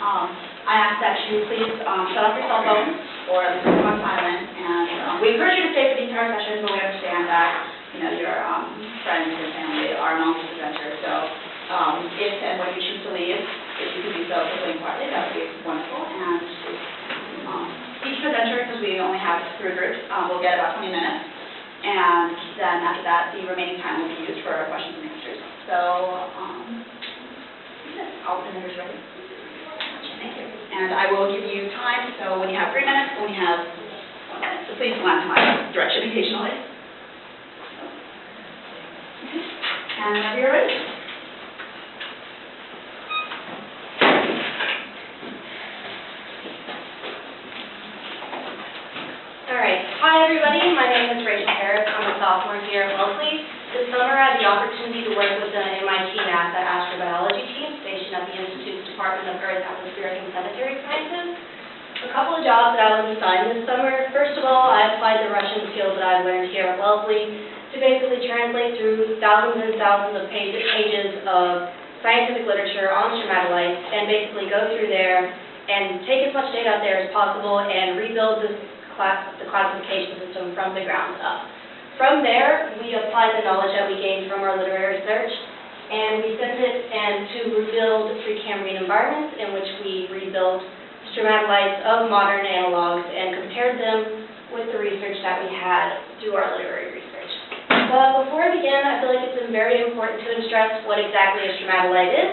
I ask that you please shut off your cell phones or at least put them on silent. And we encourage you to stay for the entire session, but we understand that your friends and family are among this adventure. So if and when you choose to leave, if you could do so quickly and quietly, that would be wonderful. And each presenter, because we only have 3 groups, will get about 20 minutes. And then after that, the remaining time will be used for questions and answers. So, all the presenters ready? Thank you. And I will give you time, so when you have 3 minutes, when you have 1 minute, so please glance in my direction occasionally. And whenever you're ready. Hi everybody, my name is Rachel Harris. I'm a sophomore here at Wellesley. This summer I had the opportunity to work with the MIT NASA Astrobiology Team stationed at the Institute's Department of Earth, Atmospheric and Planetary Sciences. A couple of jobs that I was assigned this summer. First of all, I applied the Russian skills that I learned here at Wellesley to basically translate through thousands and thousands of pages of scientific literature on stromatolites and basically go through there and take as much data out there as possible and rebuild the classification system from the ground up. From there, we applied the knowledge that we gained from our literary research, and we sent it to rebuild Precambrian environments in which we rebuilt stromatolites of modern analogs and compared them with the research that we had through our literary research. But before I begin, I feel like it's very important to stress what exactly a stromatolite is.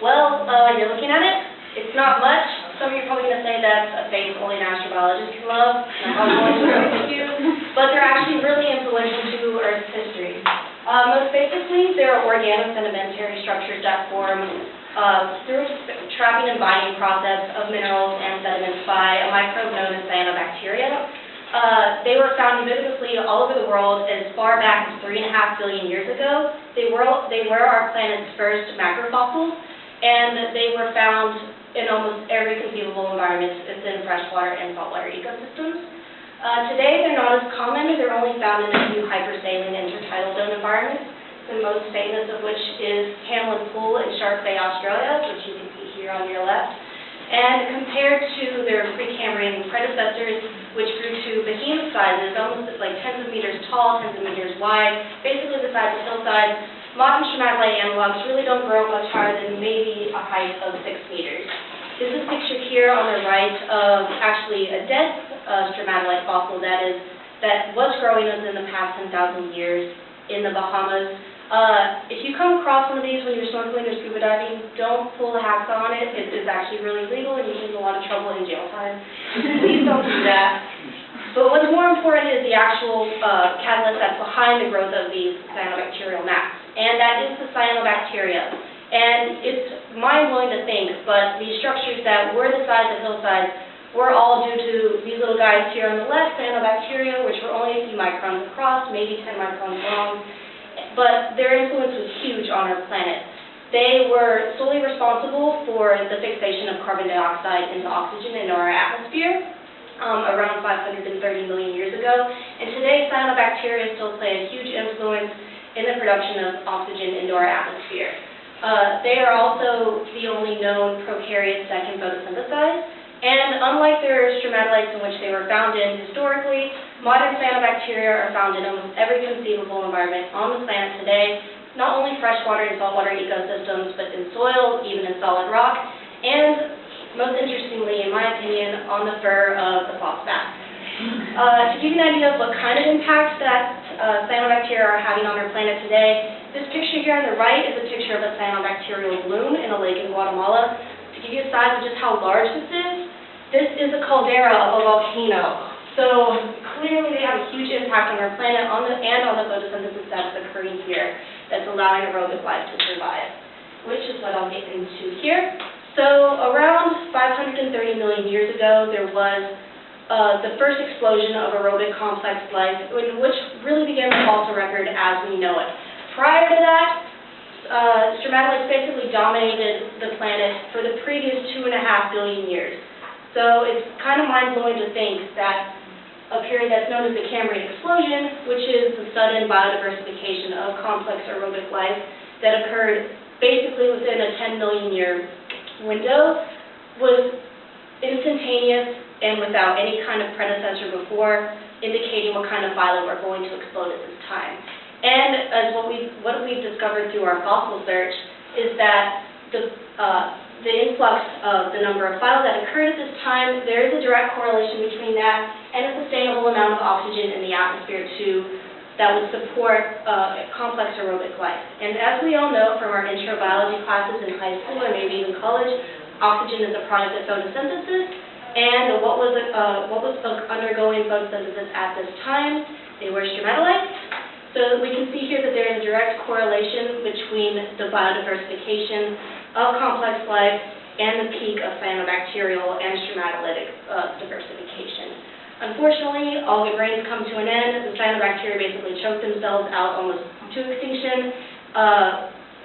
Well, you're looking at it. It's not much. Some of you are probably going to say that's a face only an astrobiologist can love, and I'm probably going to agree with you, but they're actually really influential to Earth's history. Most basically, they're organosedimentary structures that form through trapping and binding process of minerals and sediments by a microbe known as cyanobacteria. They were found ubiquitously all over the world as far back as 3.5 billion years ago. They were our planet's first macrofossils, and they were found in almost every conceivable environment within freshwater and saltwater ecosystems. Today, they're not as common. They're only found in a few hypersaline intertidal zone environments, the most famous of which is Hamlin Pool in Shark Bay, Australia, which you can see here on your left. And compared to their Precambrian predecessors, which grew to behemoth sizes, almost like tens of meters tall, tens of meters wide, basically the size of hillsides, modern stromatolite analogs really don't grow much higher than maybe a height of 6 meters. This is pictured here on the right of actually a dead stromatolite fossil that was growing within the past 10,000 years in the Bahamas. If you come across one of these when you're snorkeling or scuba diving, don't pull the hacksaw on it. It is actually really illegal and you can get a lot of trouble and jail time. Please don't do that. But what's more important is the actual catalyst that's behind the growth of these cyanobacterial mats, and that is the cyanobacteria. And it's mind-blowing to think, but these structures that were the size of hillsides were all due to these little guys here on the left, cyanobacteria, which were only a few microns across, maybe 10 microns long, but their influence was huge on our planet. They were solely responsible for the fixation of carbon dioxide into oxygen in our atmosphere. Around 530 million years ago, and today cyanobacteria still play a huge influence in the production of oxygen into our atmosphere. They are also the only known prokaryotes that can photosynthesize, and unlike their stromatolites in which they were found in historically, modern cyanobacteria are found in almost every conceivable environment on the planet today, not only freshwater and saltwater ecosystems, but in soil, even in solid rock, and most interestingly, in my opinion, on the fur of the floss bat. To give you an idea of what kind of impact that cyanobacteria are having on our planet today, this picture here on the right is a picture of a cyanobacterial bloom in a lake in Guatemala. To give you a size of just how large this is a caldera of a volcano. So clearly they have a huge impact on our planet and on the photosynthesis that's occurring here that's allowing aerobic life to survive, which is what I'll get into here. So around 530 million years ago, there was the first explosion of aerobic complex life, which really began to alter record as we know it. Prior to that, stromatolites basically dominated the planet for the previous 2.5 billion years. So it's kind of mind-blowing to think that a period that's known as the Cambrian explosion, which is the sudden biodiversification of complex aerobic life that occurred basically within a 10 million year window, was instantaneous and without any kind of predecessor before, indicating what kind of phyla we're going to explode at this time. And as what we've discovered through our fossil search is that the influx of the number of phyla that occurred at this time, there is a direct correlation between that and a sustainable amount of oxygen in the atmosphere too that would support complex aerobic life. And as we all know from our intro biology classes in high school or maybe even college, oxygen is a product of photosynthesis. And what was undergoing photosynthesis at this time? They were stromatolites. So we can see here that there is a direct correlation between the biodiversification of complex life and the peak of cyanobacterial and stromatolitic diversification. Unfortunately, algae brains come to an end. The cyanobacteria basically choke themselves out almost to extinction.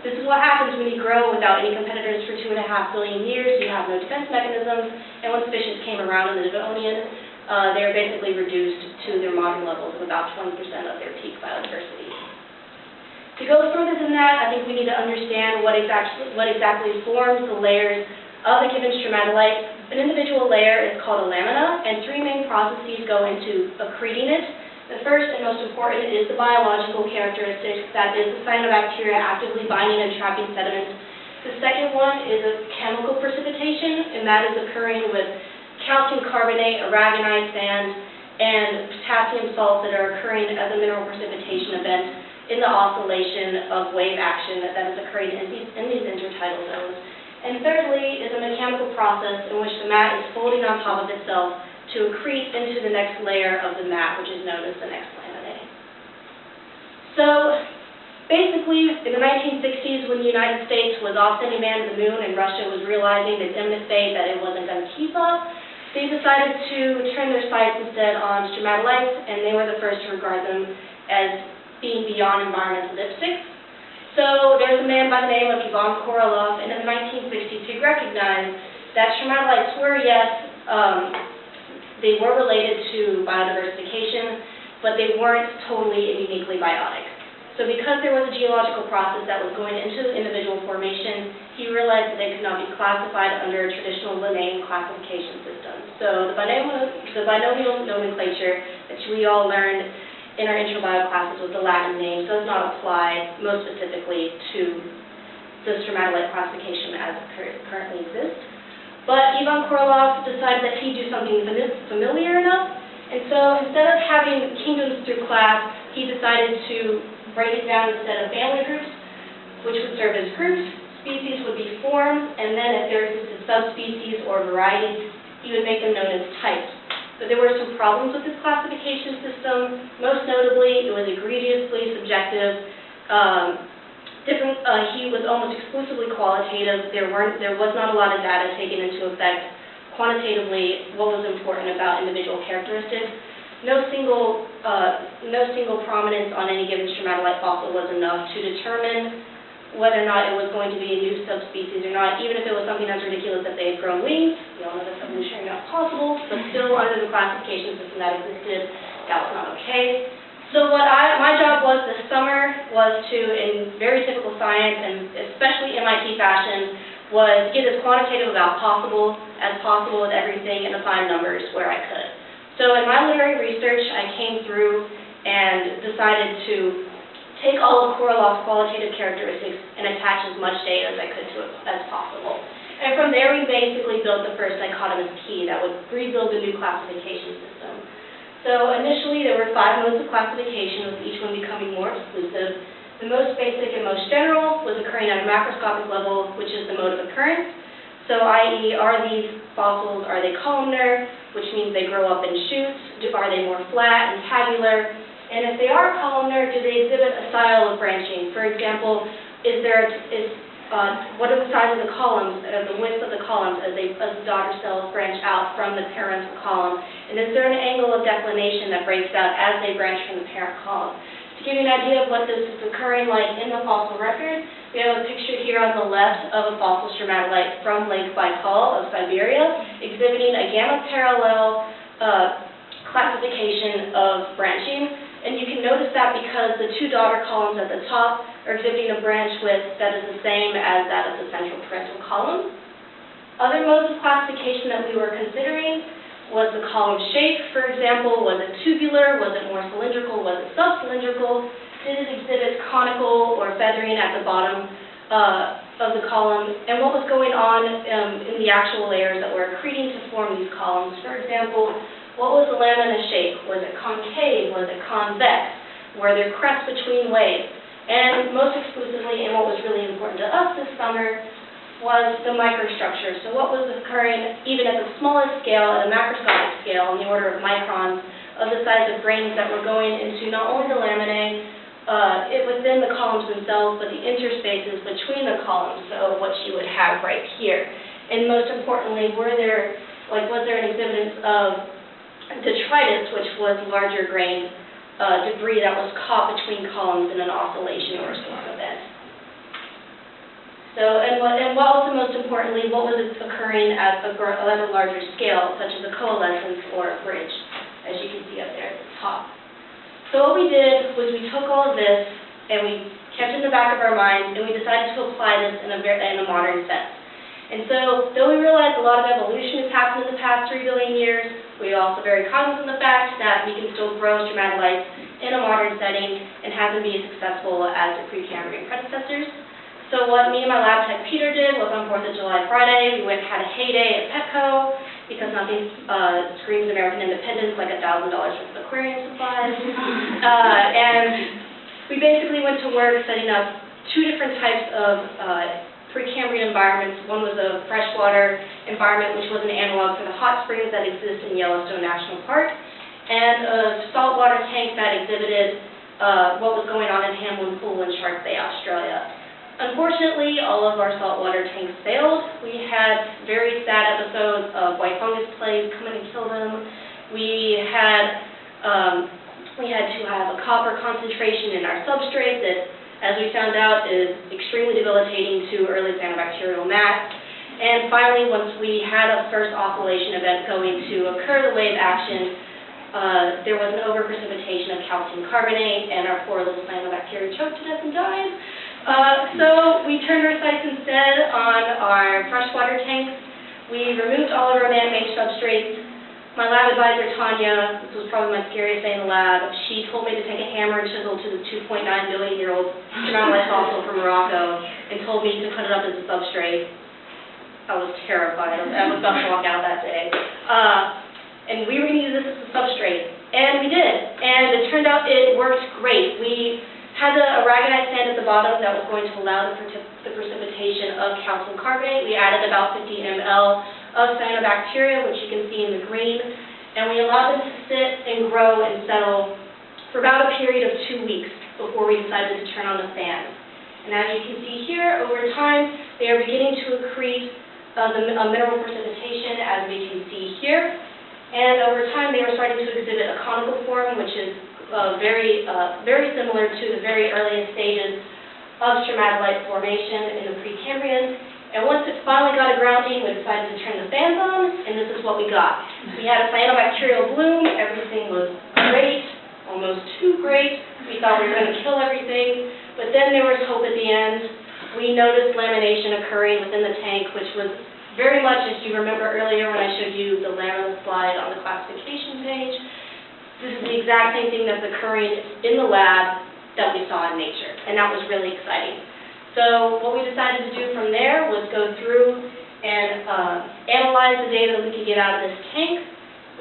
This is what happens when you grow without any competitors for 2.5 billion years. You have no defense mechanisms, and when species came around in the Devonian, they were basically reduced to their modern levels of about 20% of their peak biodiversity. To go further than that, I think we need to understand what exactly forms the layers of a given stromatolite. An individual layer is called a lamina, and 3 main processes go into accreting it. The first and most important is the biological characteristics, that is the cyanobacteria actively binding and trapping sediments. The second one is a chemical precipitation, and that is occurring with calcium carbonate, aragonite sand, and potassium salts that are occurring as a mineral precipitation event in the oscillation of wave action that is occurring in these intertidal zones. And thirdly is a mechanical process in which the mat is folding on top of itself to accrete into the next layer of the mat, which is known as the next laminae. So basically, in the 1960s, when the United States was off sending man to the moon and Russia was realizing its imminent fate that it wasn't going to keep up, they decided to turn their sights instead on stromatolites, and they were the first to regard them as being beyond environmental dipsticks. So there's a man by the name of Ivan Korolev, and in the 1960s he recognized that stromatolites were, yes, they were related to biodiversification, but they weren't totally and uniquely biotic. So because there was a geological process that was going into the individual formation, he realized that they could not be classified under a traditional Linnaean classification system. So the binomial nomenclature that we all learned in our intro bio classes with the Latin names does not apply most specifically to the stromatolite classification as it currently exists. But Ivan Korolev decided that he'd do something familiar enough, and so instead of having kingdoms through class, he decided to break it down instead of family groups, which would serve as groups. Species would be formed, and then if there existed subspecies or varieties, he would make them known as types. But there were some problems with this classification system. Most notably, it was egregiously subjective. He was almost exclusively qualitative. There was not a lot of data taken into effect quantitatively what was important about individual characteristics. No single prominence on any given stromatolite fossil was enough to determine whether or not it was going to be a new subspecies or not, even if it was something as ridiculous that they had grown wings. We all know that's evolutionary not possible, but still under the classification system that existed, that was not okay. So what my job was this summer was to, in very typical science, and especially MIT fashion, was get as quantitative as possible with everything and assign numbers where I could. So in my literary research, I came through and decided to take all of Korolev's qualitative characteristics and attach as much data as I could to it as possible. And from there, we basically built the first dichotomous key that would rebuild the new classification system. So initially, there were 5 modes of classification, with each one becoming more exclusive. The most basic and most general was occurring at a macroscopic level, which is the mode of occurrence. So i.e., are these fossils, are they columnar, which means they grow up in shoots? Are they more flat and tabular? And if they are columnar, do they exhibit a style of branching? For example, what are the size of the columns, the width of the columns as the daughter cells branch out from the parental column? And is there an angle of declination that breaks out as they branch from the parent column? To give you an idea of what this is occurring like in the fossil record, we have a picture here on the left of a fossil stromatolite from Lake Baikal of Siberia, exhibiting a gamma parallel classification of branching. And you can notice that because the 2 daughter columns at the top are exhibiting a branch width that is the same as that of the central parental column. Other modes of classification that we were considering was the column shape, for example. Was it tubular? Was it more cylindrical? Was it subcylindrical? Did it exhibit conical or feathering at the bottom of the column? And what was going on in the actual layers that were accreting to form these columns? For example, what was the lamina shape? Was it concave? Was it convex? Were there crests between waves? And most exclusively, and what was really important to us this summer, was the microstructure. So what was occurring even at the smallest scale, at a macroscopic scale, in the order of microns, of the size of grains that were going into not only the laminae, within the columns themselves, but the interspaces between the columns, so what you would have right here. And most importantly, was there an exhibit of detritus, which was larger grain debris that was caught between columns in an oscillation or a storm event. So, and what also most importantly, what was occurring at a larger scale, such as a coalescence or a bridge, as you can see up there at the top. So what we did was we took all of this and we kept it in the back of our mind, and we decided to apply this in a modern sense. And so, though we realized a lot of evolution has happened in the past 3 billion years, we are also very cognizant of the fact that we can still grow stromatolites in a modern setting and have them be as successful as their Precambrian predecessors. So what me and my lab tech Peter did was on 4th of July Friday, we went and had a heyday at Petco, because nothing screams American independence like $1,000 worth of aquarium supplies. And we basically went to work setting up 2 different types of Precambrian environments. One was a freshwater environment, which was an analog for the hot springs that exist in Yellowstone National Park, and a saltwater tank that exhibited what was going on in Hamlin Pool in Shark Bay, Australia. Unfortunately, all of our saltwater tanks failed. We had very sad episodes of white fungus plagues come in and kill them. We had to have a copper concentration in our substrate that, as we found out, is extremely debilitating to early cyanobacterial mats. And finally, once we had a first oscillation event going to occur, the wave action, there was an overprecipitation of calcium carbonate, and our poor little cyanobacteria choked to death and died. So we turned our sights instead on our freshwater tanks. We removed all of our man-made substrates. My lab advisor, Tanya, this was probably my scariest day in the lab, she told me to take a hammer and chisel to the 2.9 billion-year-old stromatolite fossil from Morocco and told me to put it up as a substrate. I was terrified. I was about to walk out that day. And we were going to use this as a substrate. And we did. And it turned out it worked great. We had a aragonite sand at the bottom that was going to allow the precipitation of calcium carbonate. We added about 50 ml of cyanobacteria, which you can see in the green, and we allowed them to sit and grow and settle for about a period of 2 weeks before we decided to turn on the fans. And as you can see here, over time, they are beginning to accrete a mineral precipitation, as we can see here. And over time, they were starting to exhibit a conical form, which is very similar to the very earliest stages of stromatolite formation in the Precambrian. And once it finally got a grounding, we decided to turn the fans on, and this is what we got. We had a cyanobacterial bloom. Everything was great, almost too great. We thought we were going to kill everything, but then there was hope at the end. We noticed lamination occurring within the tank, which was very much, as you remember earlier when I showed you the lamina slide on the classification page. This is the exact same thing that's occurring in the lab that we saw in nature, and that was really exciting. So what we decided to do from there was go through and analyze the data that we could get out of this tank.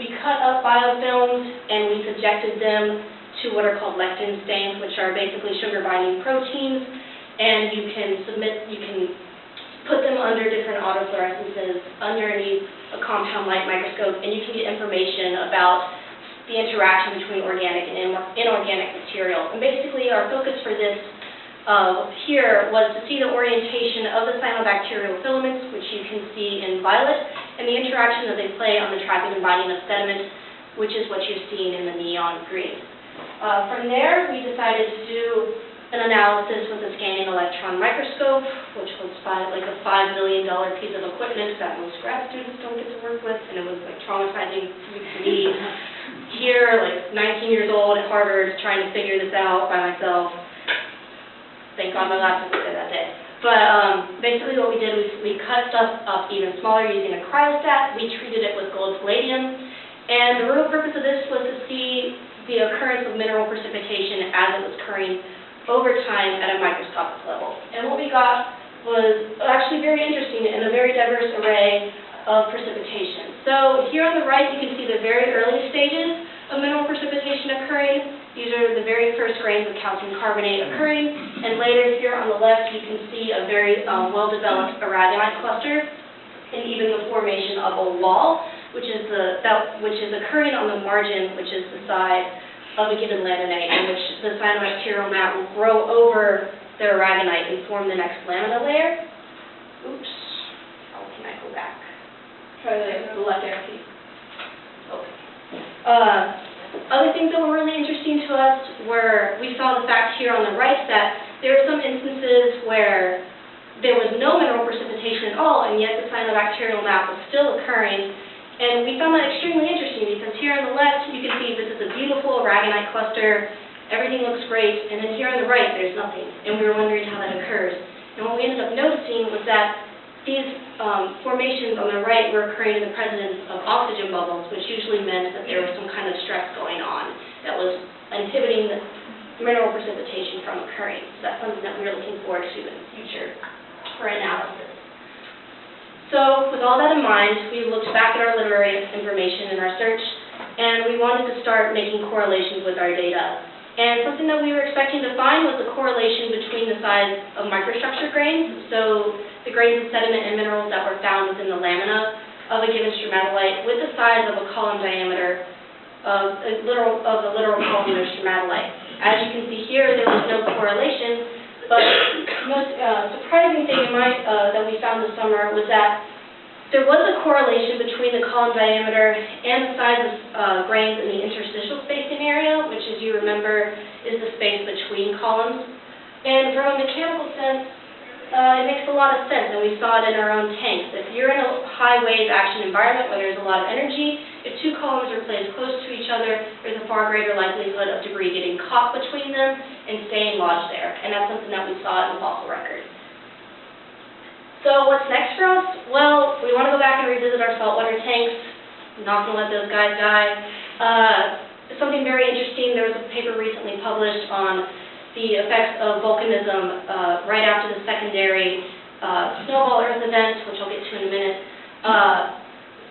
We cut up biofilms and we subjected them to what are called lectin stains, which are basically sugar-binding proteins, and you can put them under different autofluorescences underneath a compound light microscope, and you can get information about the interaction between organic and inorganic material. And basically our focus for this here was to see the orientation of the cyanobacterial filaments, which you can see in violet, and the interaction that they play on the trapping and binding of sediment, which is what you're seeing in the neon green. From there, we decided to do an analysis with a scanning electron microscope, which was like a $5 million piece of equipment that most grad students don't get to work with, and it was like traumatizing to me here, like 19 years old at Harvard, trying to figure this out by myself. Thank God my laptop was there that day. But basically what we did was we cut stuff up even smaller using a cryostat. We treated it with gold palladium. And the real purpose of this was to see the occurrence of mineral precipitation as it was occurring over time at a microscopic level. And what we got was actually very interesting and a very diverse array of precipitation. So here on the right you can see the very early stages of mineral precipitation occurring. These are the very first grains of calcium carbonate occurring, and later here on the left you can see a very well-developed aragonite cluster, and even the formation of a wall, which is occurring on the margin, which is the side of a given laminate, in which the cyanobacterial mat will grow over the aragonite and form the next lamina layer. Oops, how can I go back? Try the left arrow key. Okay. Other things that were really interesting to us were, we saw the fact here on the right that there are some instances where there was no mineral precipitation at all, and yet the cyanobacterial mat was still occurring. And we found that extremely interesting because here on the left you can see this is a beautiful aragonite cluster, everything looks great, and then here on the right there's nothing, and we were wondering how that occurs. And what we ended up noticing was that these formations on the right were occurring in the presence of oxygen bubbles, which usually meant that there was some kind of stress going on that was inhibiting the mineral precipitation from occurring. So that's something that we're looking forward to in the future for analysis. So with all that in mind, we looked back at our literary information in our search, and we wanted to start making correlations with our data. And something that we were expecting to find was a correlation between the size of microstructure grains, so the grains of sediment and minerals that were found within the lamina of a given stromatolite with the size of a column diameter of the literal column of stromatolite. As you can see here, there was no correlation, but the most surprising thing that we found this summer was that there was a correlation between the column diameter and the size of grains in the interstitial spacing area, which, as you remember, is the space between columns. And from a mechanical sense, it makes a lot of sense, and we saw it in our own tanks. If you're in a high wave action environment where there's a lot of energy, if two columns are placed close to each other, there's a far greater likelihood of debris getting caught between them and staying lodged there. And that's something that we saw in the fossil record. So what's next for us? Well, we want to go back and revisit our saltwater tanks. I'm not going to let those guys die. Something very interesting, there was a paper recently published on the effects of volcanism right after the secondary snowball Earth event, which I'll get to in a minute,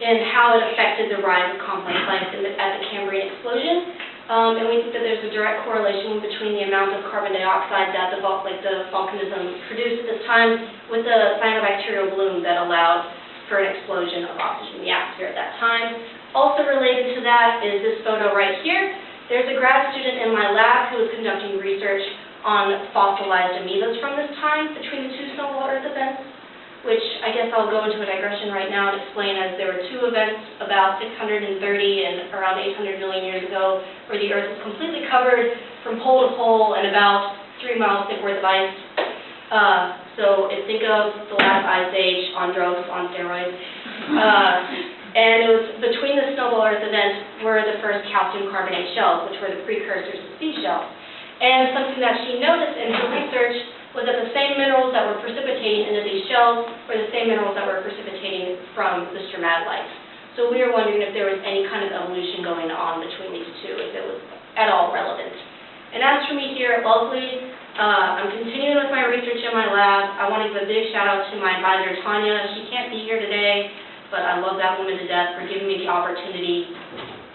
and how it affected the rise of complex life at the Cambrian explosion. And we think that there's a direct correlation between the amount of carbon dioxide that the volcanism produced at this time with the cyanobacterial bloom that allowed for an explosion of oxygen in the atmosphere at that time. Also related to that is this photo right here. There's a grad student in my lab who is conducting research on fossilized amoebas from this time between the two snowball Earth events, which I guess I'll go into a digression right now to explain, as there were two events about 630 and around 800 million years ago where the Earth was completely covered from pole to pole and about 3 miles thick worth of ice. So think of the last ice age on drugs, on steroids. And it was between the snowball Earth events were the first calcium carbonate shells, which were the precursors to sea shells. And something that she noticed in her research was that the same minerals that were precipitating into these shells were the same minerals that were precipitating from the stromatolites. So we were wondering if there was any kind of evolution going on between these two, if it was at all relevant. And as for me here at Wellesley, I'm continuing with my research in my lab. I want to give a big shout out to my advisor, Tanya. She can't be here today, but I love that woman to death for giving me the opportunity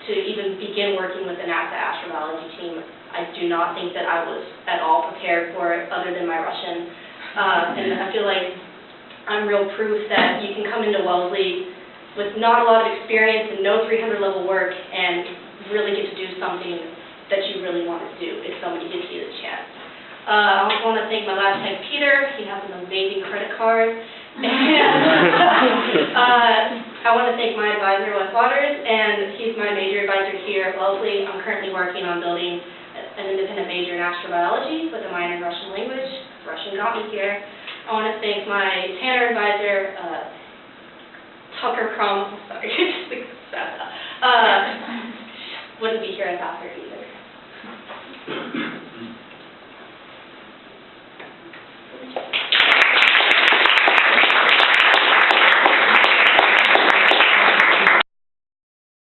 to even begin working with the NASA Astrobiology Team. I do not think that I was at all prepared for it, other than my Russian. And I feel like I'm real proof that you can come into Wellesley with not a lot of experience and no 300-level work and really get to do something that you really want to do if somebody gives you the chance. I also want to thank my lab tech, Peter. He has an amazing credit card. I want to thank my advisor, Wes Waters, and he's my major advisor here at Wellesley. I'm currently working on building an independent major in astrobiology with a minor in Russian language. Russian got me here. I want to thank my Tanner advisor, Tucker Crum. Sorry, wouldn't be here without her either.